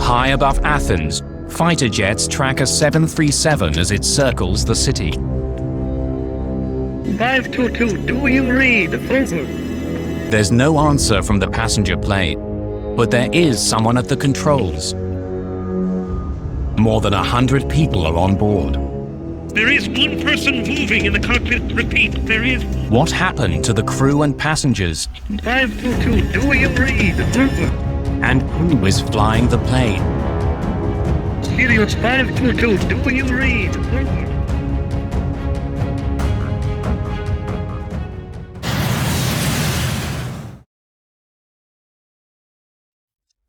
High above Athens, fighter jets track a 737 as it circles the city. 522, do you read? Over. There's no answer from the passenger plane, but there is someone at the controls. More than 100 people are on board. There is one person moving in the cockpit. Repeat, there is. What happened to the crew and passengers? 522, do you read? Over. And who is flying the plane? Helios 522, do you read? Over.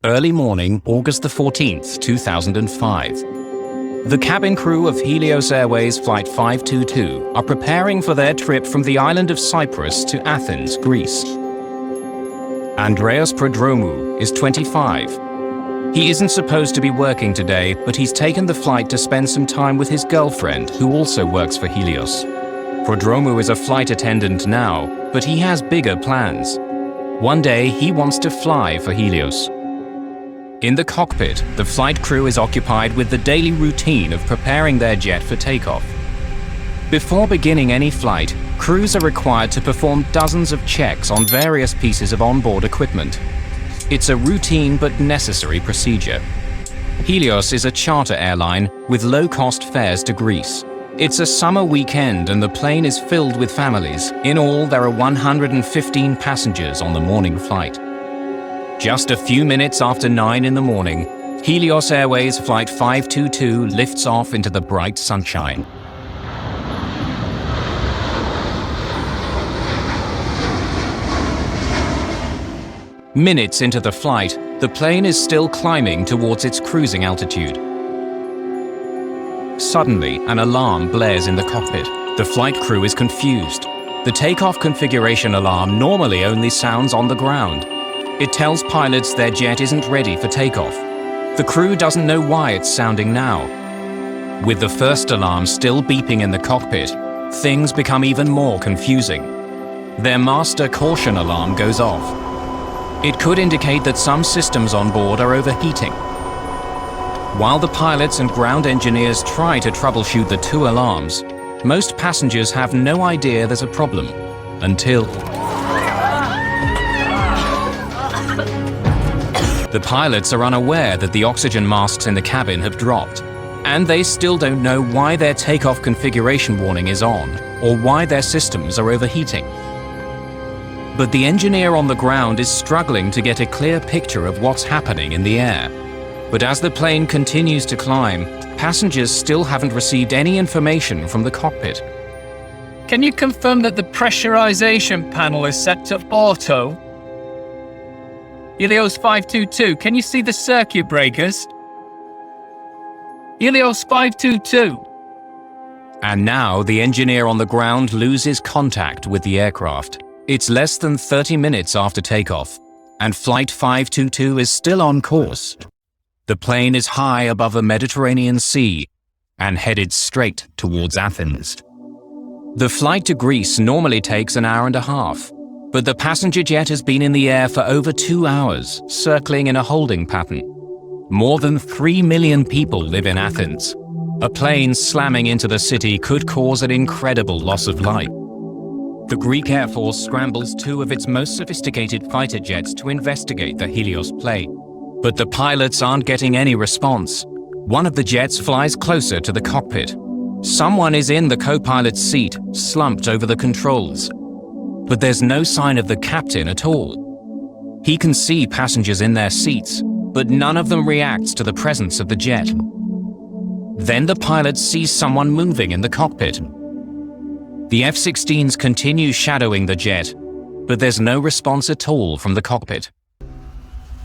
Early morning, August the 14th, 2005. The cabin crew of Helios Airways Flight 522 are preparing for their trip from the island of Cyprus to Athens, Greece. Andreas Prodromou is 25. He isn't supposed to be working today, but he's taken the flight to spend some time with his girlfriend, who also works for Helios. Prodromou is a flight attendant now, but he has bigger plans. One day, he wants to fly for Helios. In the cockpit, the flight crew is occupied with the daily routine of preparing their jet for takeoff. Before beginning any flight, crews are required to perform dozens of checks on various pieces of onboard equipment. It's a routine but necessary procedure. Helios is a charter airline with low-cost fares to Greece. It's a summer weekend and the plane is filled with families. In all, there are 115 passengers on the morning flight. Just a few minutes after 9 in the morning, Helios Airways Flight 522 lifts off into the bright sunshine. Minutes into the flight, the plane is still climbing towards its cruising altitude. Suddenly, an alarm blares in the cockpit. The flight crew is confused. The takeoff configuration alarm normally only sounds on the ground. It tells pilots their jet isn't ready for takeoff. The crew doesn't know why it's sounding now. With the first alarm still beeping in the cockpit, things become even more confusing. Their master caution alarm goes off. It could indicate that some systems on board are overheating. While the pilots and ground engineers try to troubleshoot the two alarms, most passengers have no idea there's a problem until the pilots are unaware that the oxygen masks in the cabin have dropped, and they still don't know why their takeoff configuration warning is on or why their systems are overheating. But the engineer on the ground is struggling to get a clear picture of what's happening in the air. But as the plane continues to climb, passengers still haven't received any information from the cockpit. Can you confirm that the pressurization panel is set to auto? Helios 522, can you see the circuit breakers? Helios 522. And now the engineer on the ground loses contact with the aircraft. It's less than 30 minutes after takeoff, and Flight 522 is still on course. The plane is high above the Mediterranean Sea and headed straight towards Athens. The flight to Greece normally takes an hour and a half, but the passenger jet has been in the air for over 2 hours, circling in a holding pattern. More than 3 million people live in Athens. A plane slamming into the city could cause an incredible loss of life. The Greek Air Force scrambles 2 of its most sophisticated fighter jets to investigate the Helios plane. But the pilots aren't getting any response. One of the jets flies closer to the cockpit. Someone is in the co-pilot's seat, slumped over the controls. But there's no sign of the captain at all. He can see passengers in their seats, but none of them reacts to the presence of the jet. Then the pilot sees someone moving in the cockpit. The F-16s continue shadowing the jet, but there's no response at all from the cockpit.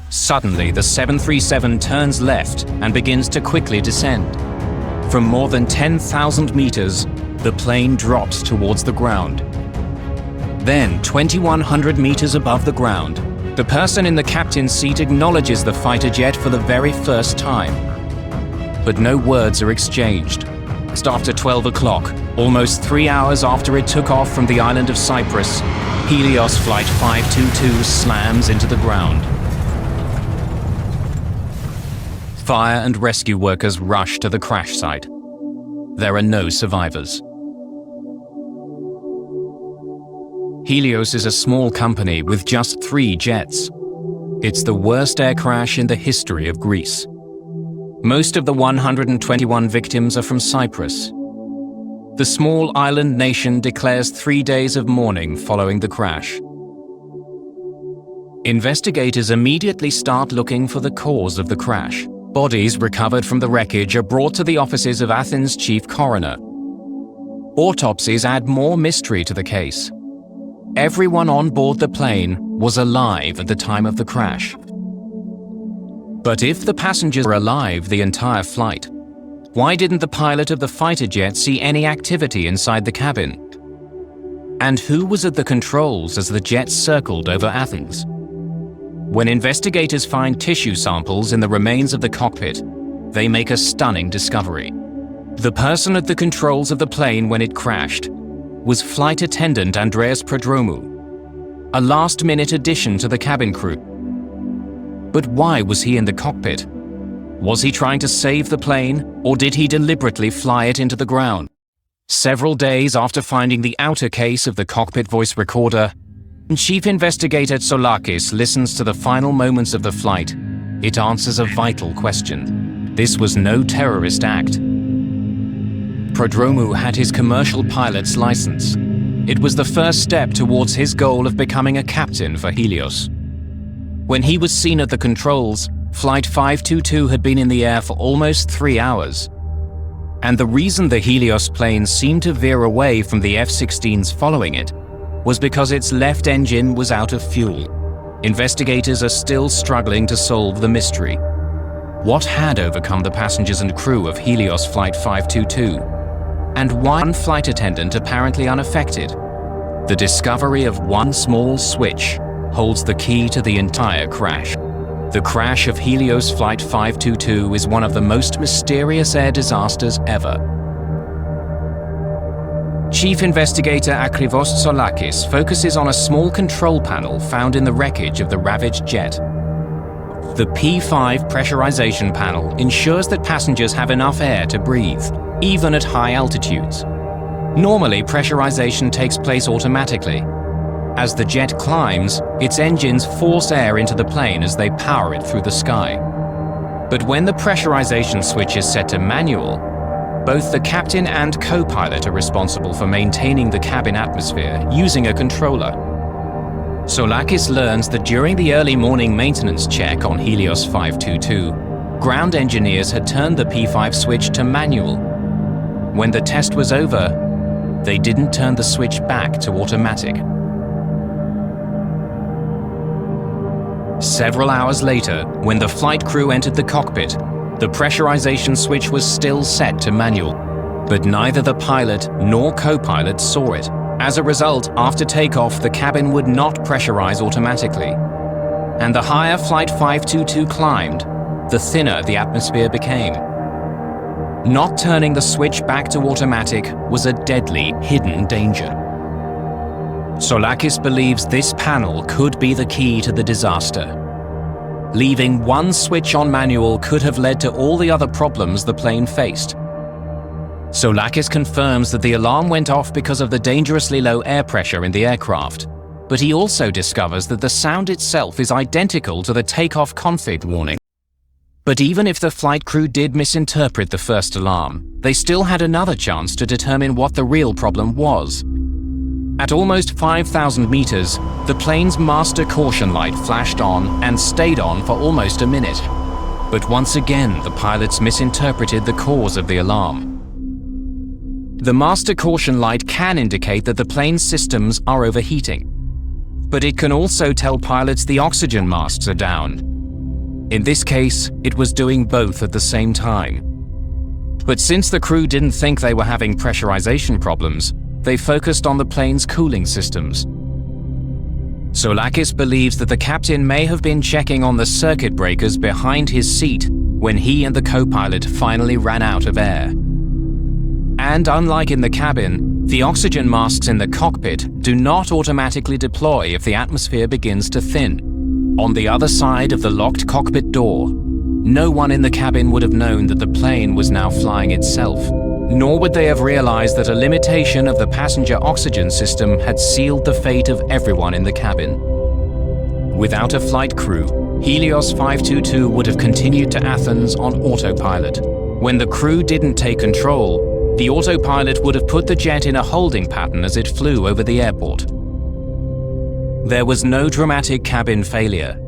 Suddenly, the 737 turns left and begins to quickly descend. From more than 10,000 meters, the plane drops towards the ground. Then, 2,100 meters above the ground, the person in the captain's seat acknowledges the fighter jet for the very first time. But no words are exchanged. Just after 12 o'clock, almost 3 hours after it took off from the island of Cyprus, Helios Flight 522 slams into the ground. Fire and rescue workers rush to the crash site. There are no survivors. Helios is a small company with just 3 jets. It's the worst air crash in the history of Greece. Most of the 121 victims are from Cyprus. The small island nation declares 3 days of mourning following the crash. Investigators immediately start looking for the cause of the crash. Bodies recovered from the wreckage are brought to the offices of Athens' chief coroner. Autopsies add more mystery to the case. Everyone on board the plane was alive at the time of the crash. But if the passengers were alive the entire flight, why didn't the pilot of the fighter jet see any activity inside the cabin? And who was at the controls as the jet circled over Athens? When investigators find tissue samples in the remains of the cockpit, they make a stunning discovery. The person at the controls of the plane when it crashed was flight attendant Andreas Prodromou, a last-minute addition to the cabin crew. But why was he in the cockpit? Was he trying to save the plane, or did he deliberately fly it into the ground? Several days after finding the outer case of the cockpit voice recorder, Chief Investigator Tsoulakis listens to the final moments of the flight. It answers a vital question. This was no terrorist act. Prodromou had his commercial pilot's license. It was the first step towards his goal of becoming a captain for Helios. When he was seen at the controls, Flight 522 had been in the air for almost 3 hours. And the reason the Helios plane seemed to veer away from the F-16s following it was because its left engine was out of fuel. Investigators are still struggling to solve the mystery. What had overcome the passengers and crew of Helios Flight 522? And why one flight attendant apparently unaffected? The discovery of one small switch holds the key to the entire crash. The crash of Helios Flight 522 is one of the most mysterious air disasters ever. Chief Investigator Akrivos Tsoulakis focuses on a small control panel found in the wreckage of the ravaged jet. The P5 pressurization panel ensures that passengers have enough air to breathe, even at high altitudes. Normally, pressurization takes place automatically. As the jet climbs, its engines force air into the plane as they power it through the sky. But when the pressurization switch is set to manual, both the captain and co-pilot are responsible for maintaining the cabin atmosphere using a controller. Tsoulakis learns that during the early morning maintenance check on Helios 522, ground engineers had turned the P5 switch to manual. When the test was over, they didn't turn the switch back to automatic. Several hours later, when the flight crew entered the cockpit, the pressurization switch was still set to manual, but neither the pilot nor co-pilot saw it. As a result, after takeoff, the cabin would not pressurize automatically. And the higher Flight 522 climbed, the thinner the atmosphere became. Not turning the switch back to automatic was a deadly, hidden danger. Tsoulakis believes this panel could be the key to the disaster. Leaving one switch on manual could have led to all the other problems the plane faced. Tsoulakis confirms that the alarm went off because of the dangerously low air pressure in the aircraft, but he also discovers that the sound itself is identical to the takeoff config warning. But even if the flight crew did misinterpret the first alarm, they still had another chance to determine what the real problem was. At almost 5,000 meters, the plane's master caution light flashed on and stayed on for almost a minute. But once again, the pilots misinterpreted the cause of the alarm. The master caution light can indicate that the plane's systems are overheating, but it can also tell pilots the oxygen masks are down. In this case, it was doing both at the same time. But since the crew didn't think they were having pressurization problems, they focused on the plane's cooling systems. Tsoulakis believes that the captain may have been checking on the circuit breakers behind his seat when he and the co-pilot finally ran out of air. And unlike in the cabin, the oxygen masks in the cockpit do not automatically deploy if the atmosphere begins to thin. On the other side of the locked cockpit door, no one in the cabin would have known that the plane was now flying itself, nor would they have realized that a limitation of the passenger oxygen system had sealed the fate of everyone in the cabin. Without a flight crew, Helios 522 would have continued to Athens on autopilot. When the crew didn't take control, the autopilot would have put the jet in a holding pattern as it flew over the airport. There was no dramatic cabin failure.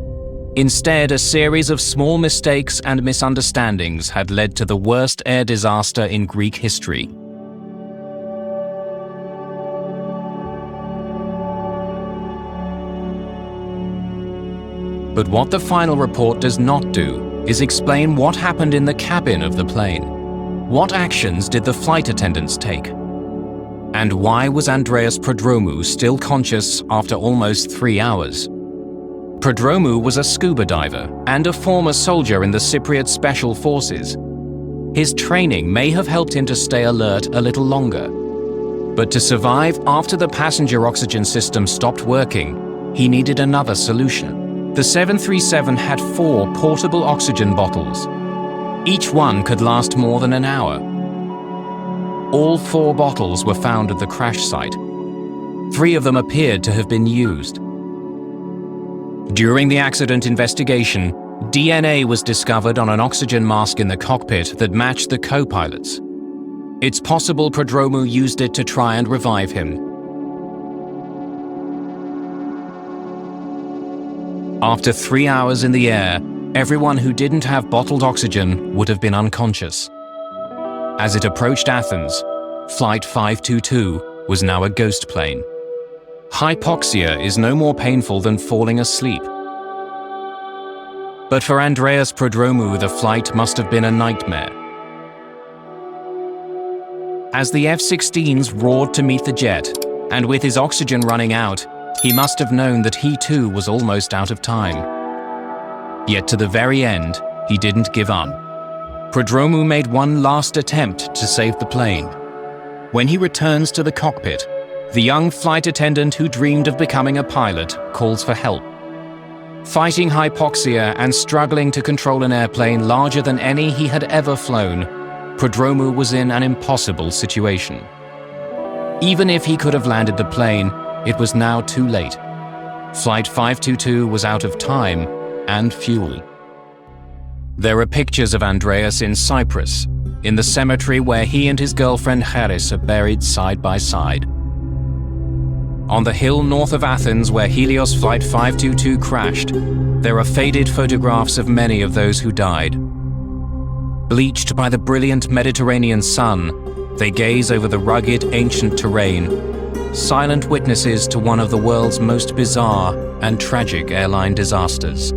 Instead, a series of small mistakes and misunderstandings had led to the worst air disaster in Greek history. But what the final report does not do is explain what happened in the cabin of the plane. What actions did the flight attendants take? And why was Andreas Prodromou still conscious after almost 3 hours? Prodromou was a scuba diver and a former soldier in the Cypriot Special Forces. His training may have helped him to stay alert a little longer. But to survive after the passenger oxygen system stopped working, he needed another solution. The 737 had 4 portable oxygen bottles. Each one could last more than an hour. All 4 bottles were found at the crash site. 3 of them appeared to have been used. During the accident investigation, DNA was discovered on an oxygen mask in the cockpit that matched the co-pilot's. It's possible Prodromou used it to try and revive him. After 3 hours in the air, everyone who didn't have bottled oxygen would have been unconscious. As it approached Athens, Flight 522 was now a ghost plane. Hypoxia is no more painful than falling asleep. But for Andreas Prodromou, the flight must have been a nightmare. As the F-16s roared to meet the jet, and with his oxygen running out, he must have known that he too was almost out of time. Yet to the very end, he didn't give up. Prodromou made one last attempt to save the plane. When he returns to the cockpit, the young flight attendant who dreamed of becoming a pilot calls for help. Fighting hypoxia and struggling to control an airplane larger than any he had ever flown, Prodromou was in an impossible situation. Even if he could have landed the plane, it was now too late. Flight 522 was out of time and fuel. There are pictures of Andreas in Cyprus, in the cemetery where he and his girlfriend Charis are buried side by side. On the hill north of Athens where Helios Flight 522 crashed, there are faded photographs of many of those who died. Bleached by the brilliant Mediterranean sun, they gaze over the rugged, ancient terrain, silent witnesses to one of the world's most bizarre and tragic airline disasters.